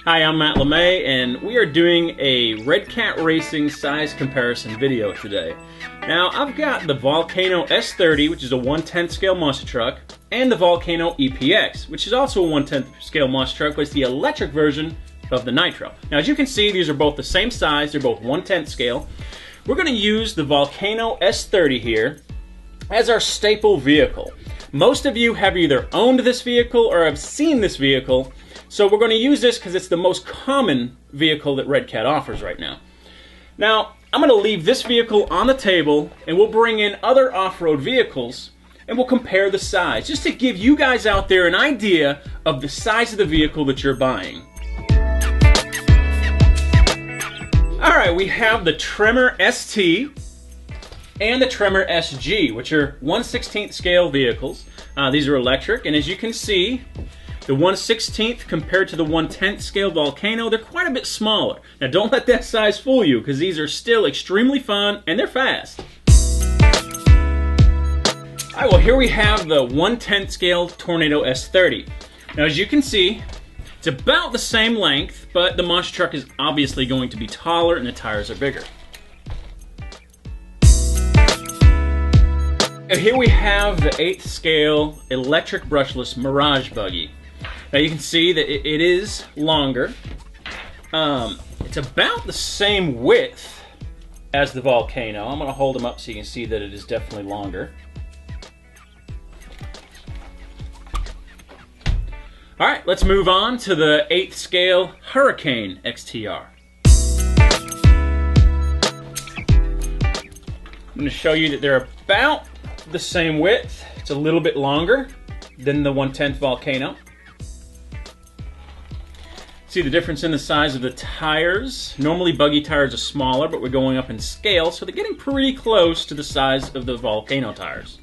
Hi, I'm Matt LeMay, and we are doing a Redcat Racing size comparison video today. Now, I've got the Volcano S30, which is a 1/10 scale monster truck, and the Volcano EPX, which is also a 1/10 scale monster truck, but it's the electric version of the Nitro. Now, as you can see, these are both the same size, they're both 1/10 scale. We're going to use the Volcano S30 here as our staple vehicle. Most of you have either owned this vehicle or have seen this vehicle, so we're going to use this because it's the most common vehicle that Redcat offers right now. Now, I'm going to leave this vehicle on the table, and we'll bring in other off-road vehicles, and we'll compare the size, just to give you guys out there an idea of the size of the vehicle that you're buying. Alright, we have the Chimera ST and the Chimera SG, which are 1/16 scale vehicles. These are electric, and as you can see, the 1/16 compared to the 1/10 scale Volcano, they're quite a bit smaller. Now don't let that size fool you, because these are still extremely fun and they're fast. Alright, well here we have the 1/10 scale Tornado S30. Now as you can see, it's about the same length, but the monster truck is obviously going to be taller and the tires are bigger. And here we have the 8th scale electric brushless Mirage buggy. Now you can see that it is longer. It's about the same width as the Volcano. I'm going to hold them up so you can see that it is definitely longer. Alright, let's move on to the 8th scale Hurricane XTR. I'm going to show you that they're about the same width. It's a little bit longer than the 1/10 Volcano. See the difference in the size of the tires. Normally buggy tires are smaller, but we're going up in scale, so they're getting pretty close to the size of the Volcano tires.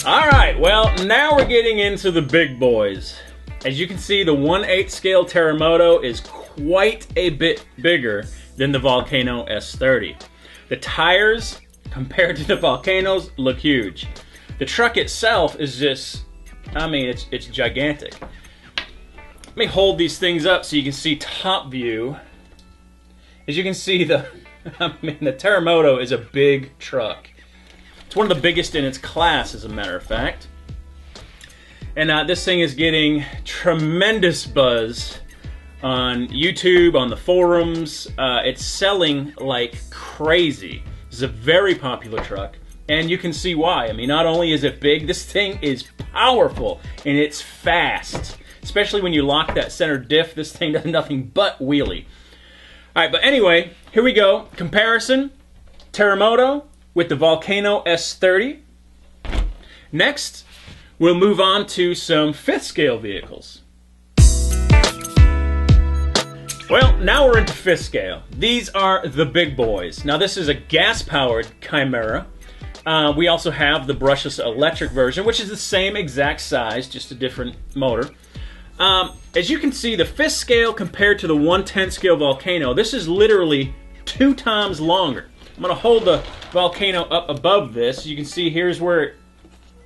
Alright, well now we're getting into the big boys. As you can see, the 1/8 scale Terremoto is quite a bit bigger than the Volcano S30. The tires, compared to the Volcanoes, look huge. The truck itself is just, I mean, it's gigantic. Let me hold these things up so you can see top view. As you can see, the Terremoto is a big truck. It's one of the biggest in its class, as a matter of fact. And this thing is getting tremendous buzz on YouTube, on the forums. It's selling like crazy. It's a very popular truck, and you can see why. I mean, not only is it big, this thing is powerful, and it's fast. Especially when you lock that center diff, this thing does nothing but wheelie. Alright, but anyway, here we go. Comparison, Terremoto with the Volcano S30. Next, we'll move on to some 5th scale vehicles. Well, now we're into 5th scale. These are the big boys. Now this is a gas-powered Chimera. We also have the brushless electric version, which is the same exact size, just a different motor. As you can see, the 5th scale compared to the 1/10 scale Volcano, this is literally 2 times longer. I'm going to hold the Volcano up above this. You can see here's where,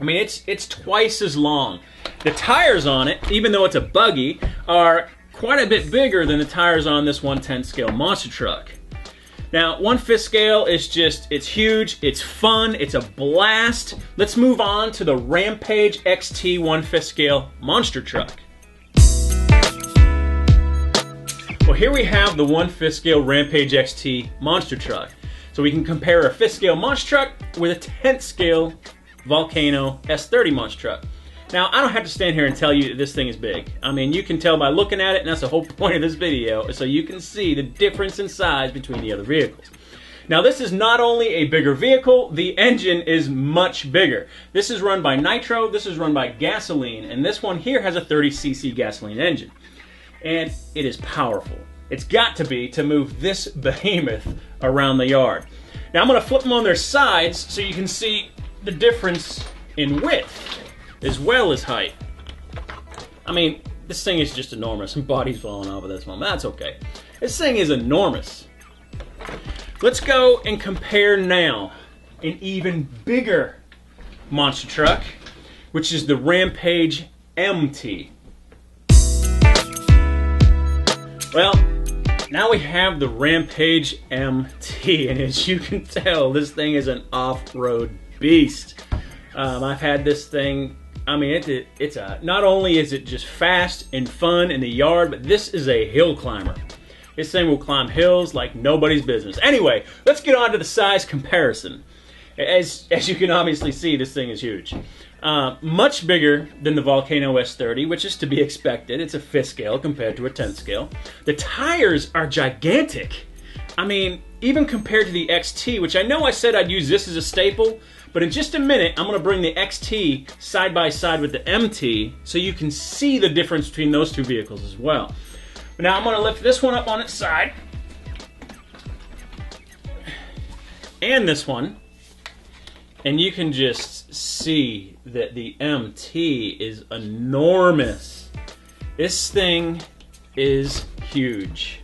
I mean, it's twice as long. The tires on it, even though it's a buggy, are quite a bit bigger than the tires on this 1/10 scale monster truck. Now, 1/5 scale is just, it's huge, it's fun, it's a blast. Let's move on to the Rampage XT 1/5 scale monster truck. Well, here we have the 1/5 scale Rampage XT monster truck. So we can compare a 5th scale monster truck with a 10th scale Volcano S30 monster truck. Now, I don't have to stand here and tell you that this thing is big. I mean, you can tell by looking at it, and that's the whole point of this video, so you can see the difference in size between the other vehicles. Now, this is not only a bigger vehicle, the engine is much bigger. This is run by nitro, this is run by gasoline, and this one here has a 30cc gasoline engine. And it is powerful. It's got to be to move this behemoth around the yard. Now, I'm going to flip them on their sides so you can see the difference in width as well as height. I mean, this thing is just enormous, and body's falling off at this moment. That's okay. This thing is enormous. Let's go and compare now an even bigger monster truck, which is the Rampage MT. Well, now we have the Rampage MT, and as you can tell, this thing is an off-road beast. I've had this thing. I mean, it's not only is it just fast and fun in the yard, but this is a hill climber. This thing will climb hills like nobody's business. Anyway, let's get on to the size comparison. As you can obviously see, this thing is huge. Much bigger than the Volcano S30, which is to be expected. It's a 5th scale compared to a 10th scale. The tires are gigantic. I mean, even compared to the XT, which I know I said I'd use this as a staple, but in just a minute, I'm going to bring the XT side by side with the MT so you can see the difference between those two vehicles as well. But now I'm going to lift this one up on its side. And this one. And you can just see that the MT is enormous. This thing is huge.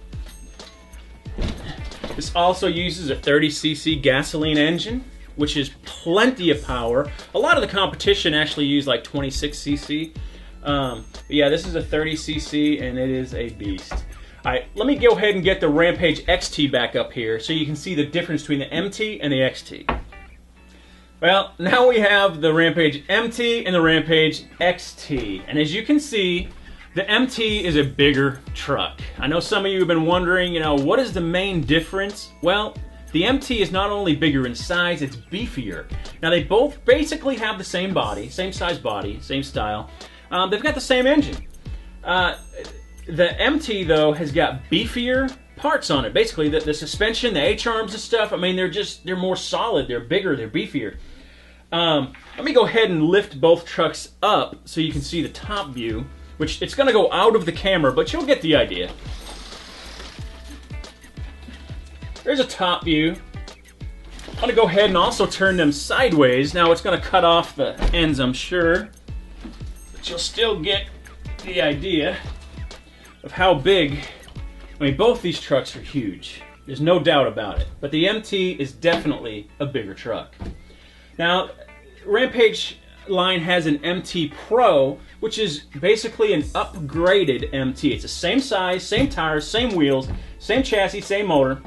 This also uses a 30cc gasoline engine, which is plenty of power. A lot of the competition actually use like 26cc. Yeah, this is a 30cc and it is a beast. Alright, let me go ahead and get the Rampage XT back up here so you can see the difference between the MT and the XT. Well, now we have the Rampage MT and the Rampage XT. And as you can see, the MT is a bigger truck. I know some of you have been wondering, you know, what is the main difference? Well, the MT is not only bigger in size, it's beefier. Now, they both basically have the same body, same size body, same style. They've got the same engine. The MT, though, has got beefier parts on it. Basically, the suspension, the H-arms and stuff, I mean, they're more solid, they're bigger, they're beefier. Let me go ahead and lift both trucks up so you can see the top view, which it's going to go out of the camera, but you'll get the idea. There's a top view. I'm going to go ahead and also turn them sideways. Now it's going to cut off the ends, I'm sure, but you'll still get the idea of how big. I mean, both these trucks are huge. There's no doubt about it. But the MT is definitely a bigger truck. Now, Rampage line has an MT Pro, which is basically an upgraded MT. It's the same size, same tires, same wheels, same chassis, same motor,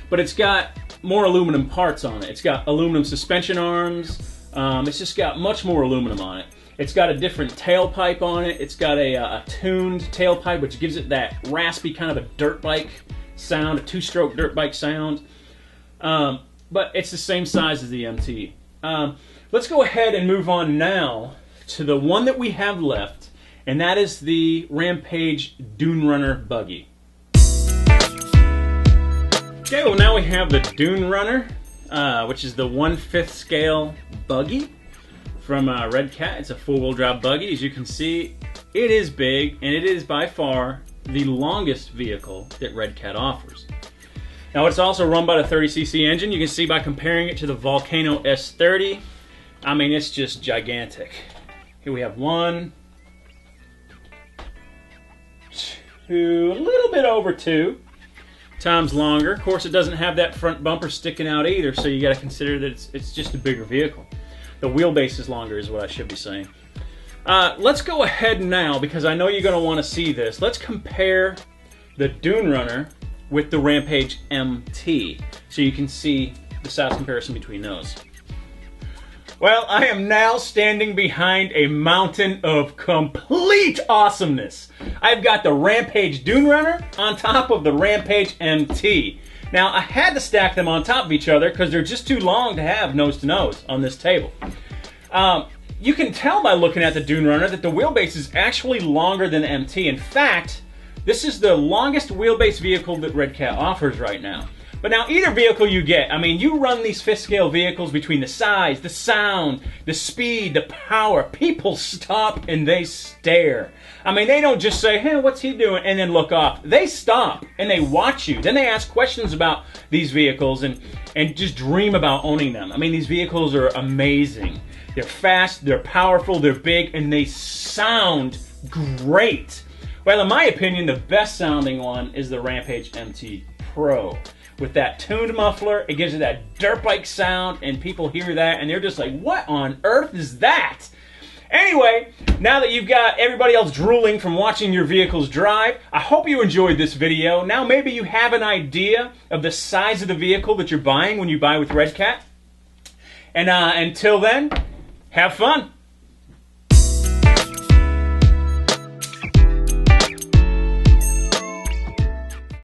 but it's got more aluminum parts on it. It's got aluminum suspension arms. It's just got much more aluminum on it. It's got a different tailpipe on it. It's got a tuned tailpipe, which gives it that raspy kind of a dirt bike sound, a 2-stroke dirt bike sound. But it's the same size as the MT. Let's go ahead and move on now to the one that we have left, and that is the Rampage Dune Runner buggy. Okay, well now we have the Dune Runner, which is the 1/5 scale buggy from Redcat. It's a 4-wheel drive buggy. As you can see, it is big, and it is by far the longest vehicle that Redcat offers. Now, it's also run by the 30cc engine. You can see by comparing it to the Volcano S30. I mean, it's just gigantic. Here we have 1, 2, a little bit over 2 times longer. Of course, it doesn't have that front bumper sticking out either, so you got to consider that it's just a bigger vehicle. The wheelbase is longer is what I should be saying. Let's go ahead now, because I know you're going to want to see this. Let's compare the Dune Runner with the Rampage MT, so you can see the size comparison between those. Well, I am now standing behind a mountain of complete awesomeness. I've got the Rampage Dune Runner on top of the Rampage MT. Now, I had to stack them on top of each other because they're just too long to have nose to nose on this table. You can tell by looking at the Dune Runner that the wheelbase is actually longer than the MT. In fact, this is the longest wheelbase vehicle that Redcat offers right now. But now, either vehicle you get, I mean, you run these 5th scale vehicles between the size, the sound, the speed, the power. People stop and they stare. I mean, they don't just say, hey, what's he doing? And then look off. They stop and they watch you. Then they ask questions about these vehicles and just dream about owning them. I mean, these vehicles are amazing. They're fast, they're powerful, they're big, and they sound great. Well, in my opinion, the best sounding one is the Rampage MT Pro. With that tuned muffler, it gives it that dirt bike sound, and people hear that, and they're just like, what on earth is that? Anyway, now that you've got everybody else drooling from watching your vehicles drive, I hope you enjoyed this video. Now maybe you have an idea of the size of the vehicle that you're buying when you buy with Redcat. And until then, have fun.